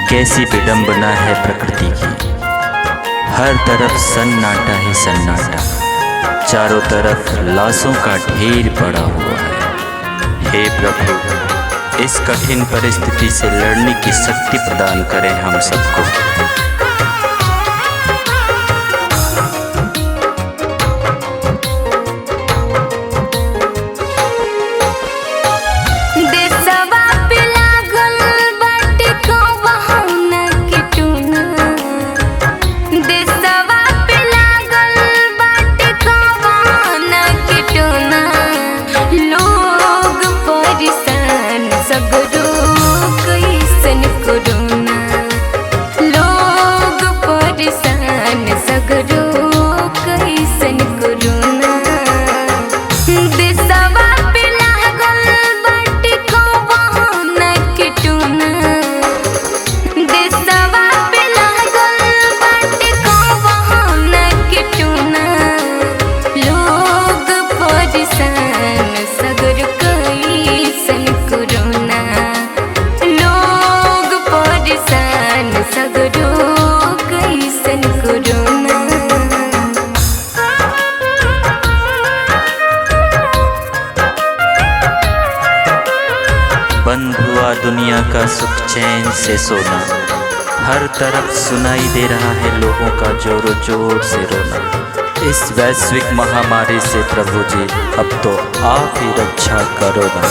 कैसी विडंबना है प्रकृति की। हर तरफ सन्नाटा ही सन्नाटा, चारों तरफ लाशों का ढेर पड़ा हुआ है। हे प्रभु, इस कठिन परिस्थिति से लड़ने की शक्ति प्रदान करें हम सबको। बंद हुआ दुनिया का सुख चैन से सोना, हर तरफ सुनाई दे रहा है लोगों का जोरों जोर से रोना। इस वैश्विक महामारी से प्रभु जी अब तो आप ही रक्षा करो ना।